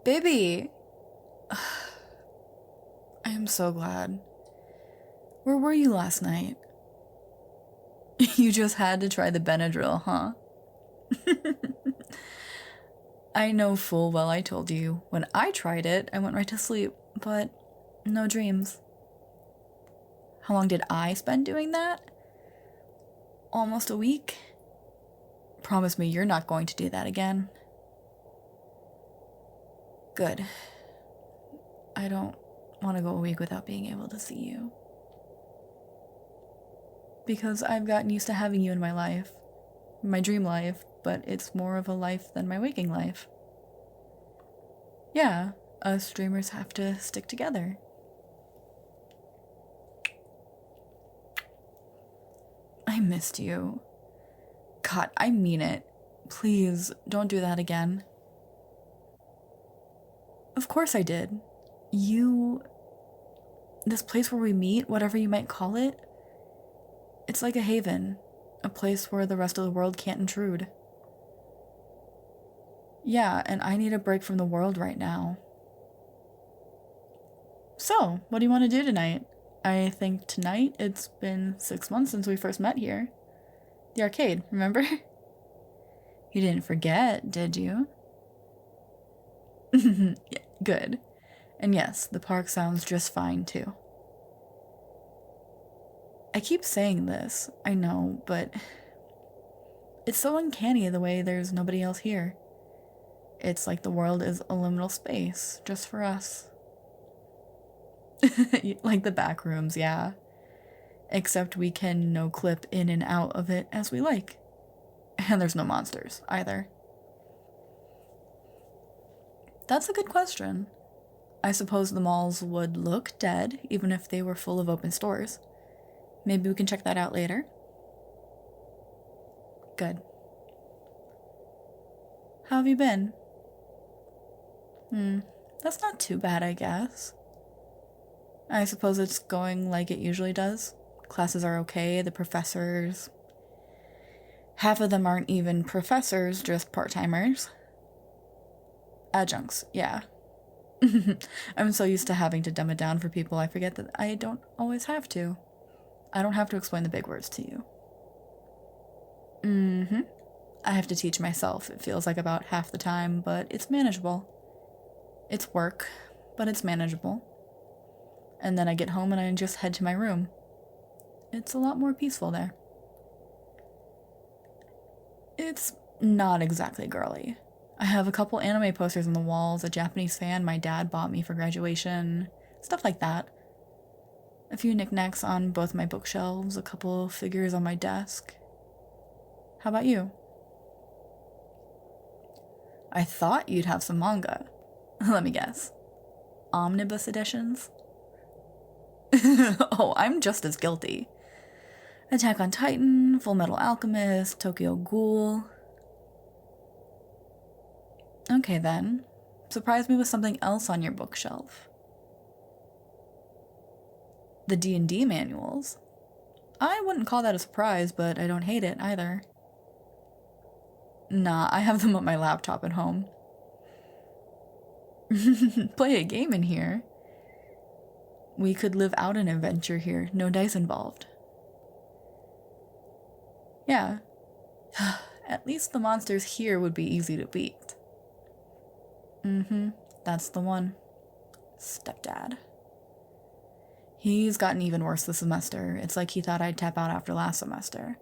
Baby! I am so glad. Where were you last night? You just had to try the Benadryl, huh? I know full well I told you. When I tried it, I went right to sleep, but no dreams. How long did I spend doing that? Almost a week. Promise me you're not going to do that again. Good. I don't want to go a week without being able to see you. Because I've gotten used to having you in my life. My dream life, but it's more of a life than my waking life. Yeah, us dreamers have to stick together. I missed you. God, I mean it. Please, don't do that again. Of course I did. You... This place where we meet, whatever you might call it, it's like a haven. A place where the rest of the world can't intrude. Yeah, and I need a break from the world right now. So, what do you want to do tonight? I think tonight, it's been 6 months since we first met here. The arcade, remember? You didn't forget, did you? Yeah, good. And yes, the park sounds just fine too. I keep saying this, I know, but it's so uncanny the way there's nobody else here. It's like the world is a liminal space, just for us. Like the back rooms, yeah. Except we can no-clip in and out of it as we like. And there's no monsters, either. That's a good question. I suppose the malls would look dead, even if they were full of open stores. Maybe we can check that out later. Good. How have you been? That's not too bad, I guess. I suppose it's going like it usually does. Classes are okay, the professors... Half of them aren't even professors, just part-timers. Adjuncts, yeah. I'm so used to having to dumb it down for people, I forget that I don't always have to. I don't have to explain the big words to you. I have to teach myself. It feels like about half the time, but it's manageable. It's work, but it's manageable. And then I get home and I just head to my room. It's a lot more peaceful there. It's not exactly girly. I have a couple anime posters on the walls, a Japanese fan my dad bought me for graduation, stuff like that. A few knickknacks on both my bookshelves, a couple figures on my desk. How about you? I thought you'd have some manga. Let me guess. Omnibus editions? Oh, I'm just as guilty. Attack on Titan, Full Metal Alchemist, Tokyo Ghoul. Okay then. Surprise me with something else on your bookshelf. The D&D manuals. I wouldn't call that a surprise, but I don't hate it either. Nah, I have them on my laptop at home. Play a game in here. We could live out an adventure here, no dice involved. Yeah. At least the monsters here would be easy to beat. That's the one. Stepdad. He's gotten even worse this semester. It's like he thought I'd tap out after last semester.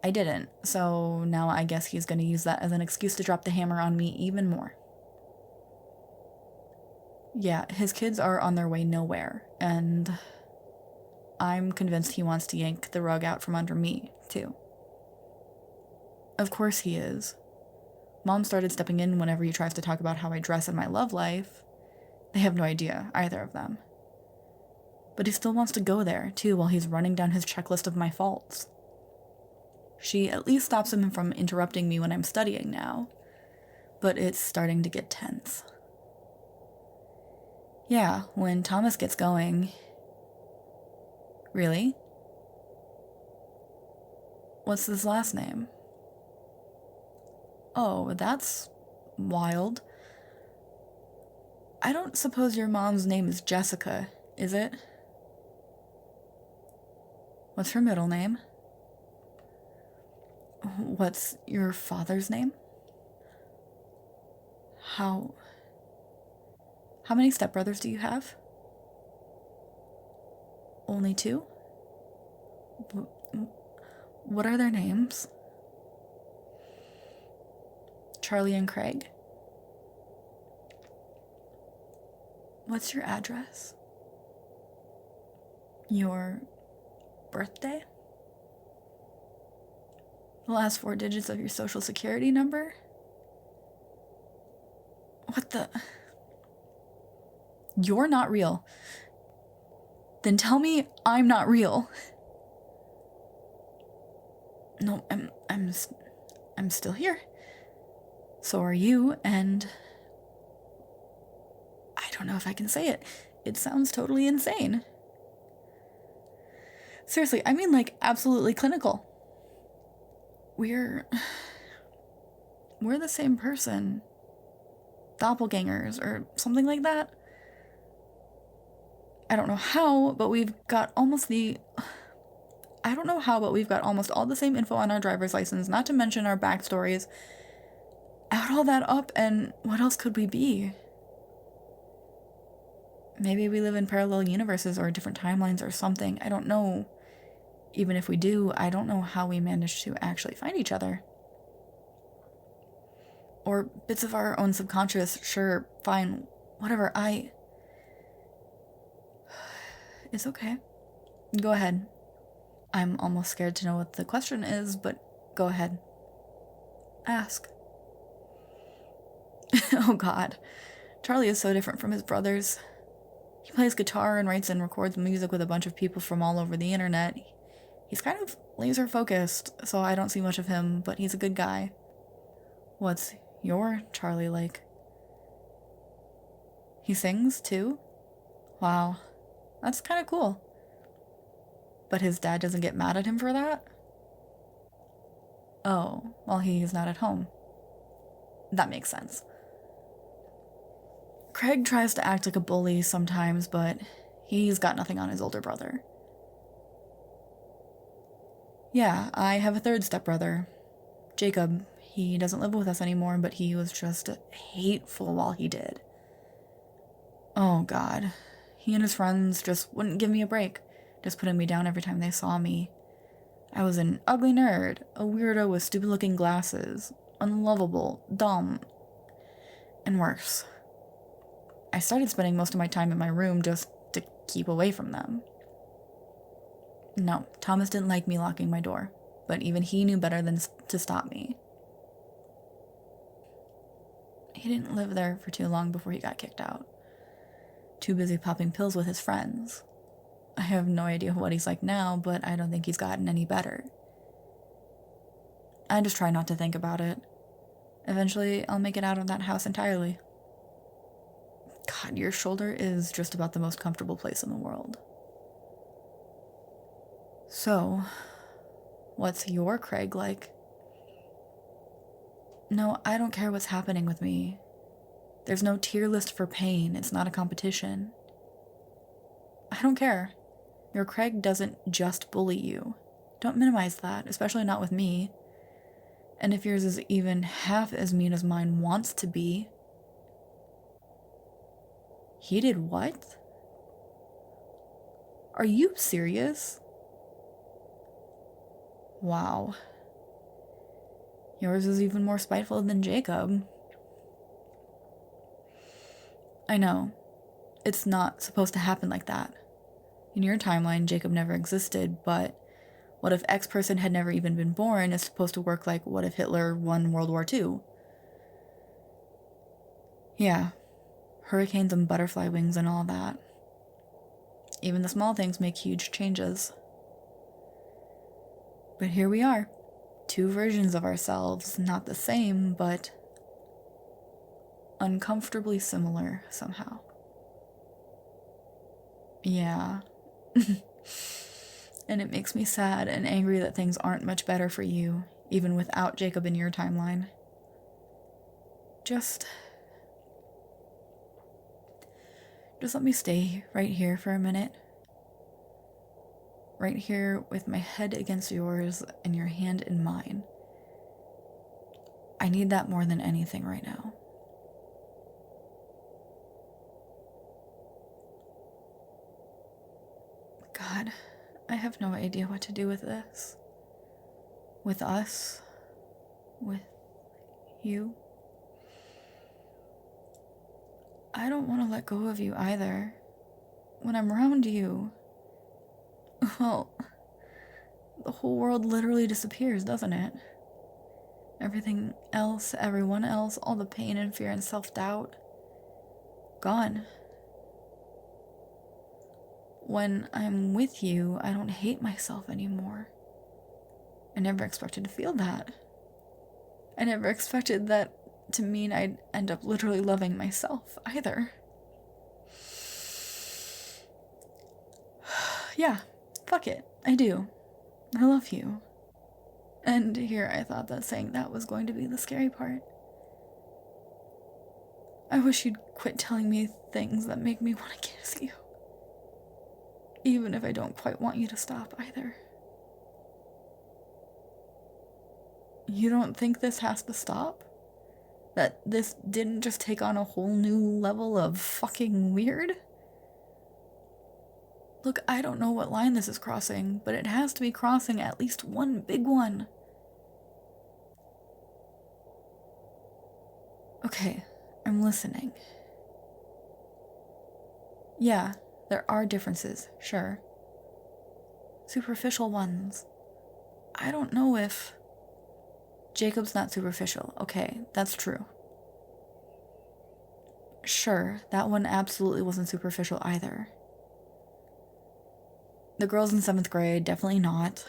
I didn't, so now I guess he's gonna use that as an excuse to drop the hammer on me even more. Yeah, his kids are on their way nowhere, and I'm convinced he wants to yank the rug out from under me, too. Of course he is. Mom started stepping in whenever he tries to talk about how I dress in my love life. They have no idea, either of them. But he still wants to go there, too, while he's running down his checklist of my faults. She at least stops him from interrupting me when I'm studying now, but it's starting to get tense. Yeah, when Thomas gets going... Really? What's his last name? Oh, that's wild. I don't suppose your mom's name is Jessica, is it? What's her middle name? What's your father's name? How many stepbrothers do you have? Only two? What are their names? Charlie and Craig? What's your address? Your birthday? The last 4 digits of your social security number? What the? You're not real. Then tell me I'm not real. No, I'm still here. So are you, and I don't know if I can say it. It sounds totally insane. Seriously, I mean like absolutely clinical. We're the same person. Doppelgangers or something like that. I don't know how, but we've got almost all the same info on our driver's license, not to mention our backstories. Add all that up, and what else could we be? Maybe we live in parallel universes or different timelines or something. I don't know. Even if we do, I don't know how we managed to actually find each other. Or bits of our own subconscious, sure, fine, whatever, It's okay. Go ahead. I'm almost scared to know what the question is, but go ahead. Ask. Oh god. Charlie is so different from his brothers. He plays guitar and writes and records music with a bunch of people from all over the internet. He's kind of laser focused, so I don't see much of him, but he's a good guy. What's your Charlie like? He sings too? Wow. That's kind of cool. But his dad doesn't get mad at him for that? Oh, well, he's not at home. That makes sense. Craig tries to act like a bully sometimes, but he's got nothing on his older brother. Yeah, I have a third stepbrother, Jacob. He doesn't live with us anymore, but he was just hateful while he did. Oh god. He and his friends just wouldn't give me a break, just putting me down every time they saw me. I was an ugly nerd, a weirdo with stupid-looking glasses, unlovable, dumb, and worse. I started spending most of my time in my room just to keep away from them. No, Thomas didn't like me locking my door, but even he knew better than to stop me. He didn't live there for too long before he got kicked out. Too busy popping pills with his friends. I have no idea what he's like now, but I don't think he's gotten any better. I just try not to think about it. Eventually, I'll make it out of that house entirely. God, your shoulder is just about the most comfortable place in the world. So, what's your Craig like? No, I don't care what's happening with me. There's no tier list for pain. It's not a competition. I don't care. Your Craig doesn't just bully you. Don't minimize that, especially not with me. And if yours is even half as mean as mine wants to be. He did what? Are you serious? Wow. Yours is even more spiteful than Jacob. I know. It's not supposed to happen like that. In your timeline, Jacob never existed, but what if X person had never even been born is supposed to work like what if Hitler won World War II? Yeah. Hurricanes and butterfly wings and all that. Even the small things make huge changes. But here we are. 2 versions of ourselves, not the same, but uncomfortably similar somehow. Yeah. And it makes me sad and angry that things aren't much better for you, even without Jacob in your timeline. Just Just let me stay right here for a minute. Right here with my head against yours and your hand in mine. I need that more than anything right now. God, I have no idea what to do with this. With us. With you. I don't want to let go of you either. When I'm around you, well, the whole world literally disappears, doesn't it? Everything else, everyone else, all the pain and fear and self-doubt, gone. When I'm with you, I don't hate myself anymore. I never expected to feel that. I never expected that to mean I'd end up literally loving myself either. Yeah, fuck it, I do. I love you. And here I thought that saying that was going to be the scary part. I wish you'd quit telling me things that make me want to kiss you. Even if I don't quite want you to stop either. You don't think this has to stop? That this didn't just take on a whole new level of fucking weird? Look, I don't know what line this is crossing, but it has to be crossing at least one big one. Okay, I'm listening. Yeah, there are differences, sure. Superficial ones. I don't know if... Jacob's not superficial. Okay, that's true. Sure, that one absolutely wasn't superficial either. The girls in 7th grade, definitely not.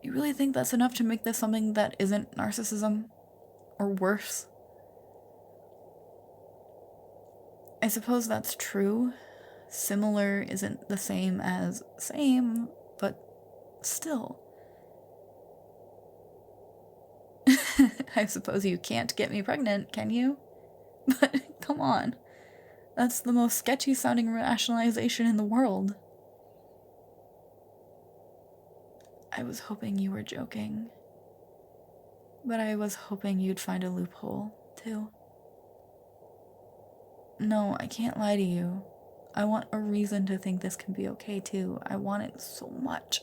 You really think that's enough to make this something that isn't narcissism? Or worse? I suppose that's true. Similar isn't the same as same, but still. I suppose you can't get me pregnant, can you? But come on. That's the most sketchy sounding rationalization in the world. I was hoping you were joking. But I was hoping you'd find a loophole, too. No, I can't lie to you. I want a reason to think this can be okay, too. I want it so much.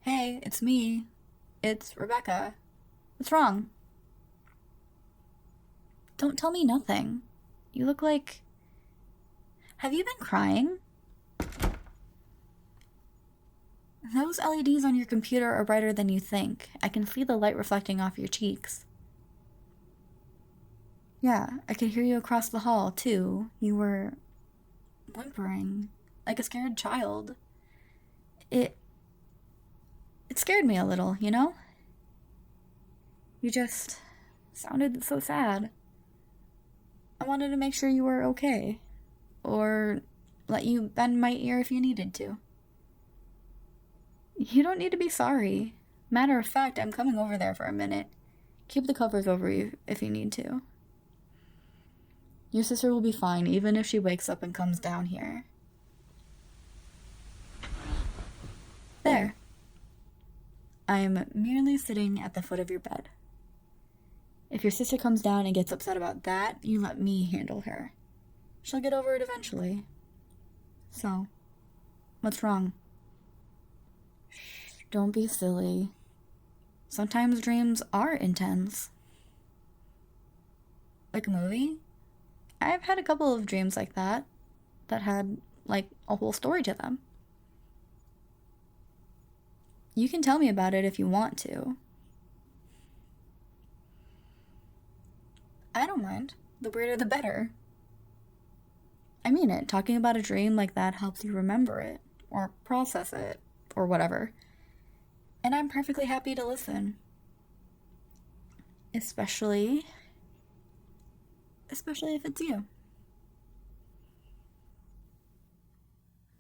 Hey, it's me. It's Rebecca. What's wrong? Don't tell me nothing. You look like... Have you been crying? Those LEDs on your computer are brighter than you think. I can see the light reflecting off your cheeks. Yeah, I could hear you across the hall, too. You were... whimpering. Like a scared child. It scared me a little, you know? You just sounded so sad. I wanted to make sure you were okay. Or let you bend my ear if you needed to. You don't need to be sorry. Matter of fact, I'm coming over there for a minute. Keep the covers over you if you need to. Your sister will be fine, even if she wakes up and comes down here. There. I'm merely sitting at the foot of your bed. If your sister comes down and gets upset about that, you let me handle her. She'll get over it eventually. So, what's wrong? Shh, don't be silly. Sometimes dreams are intense. Like a movie? I've had a couple of dreams like that had, like, a whole story to them. You can tell me about it if you want to. I don't mind. The weirder the better. I mean it. Talking about a dream like that helps you remember it, or process it, or whatever. And I'm perfectly happy to listen. Especially if it's you.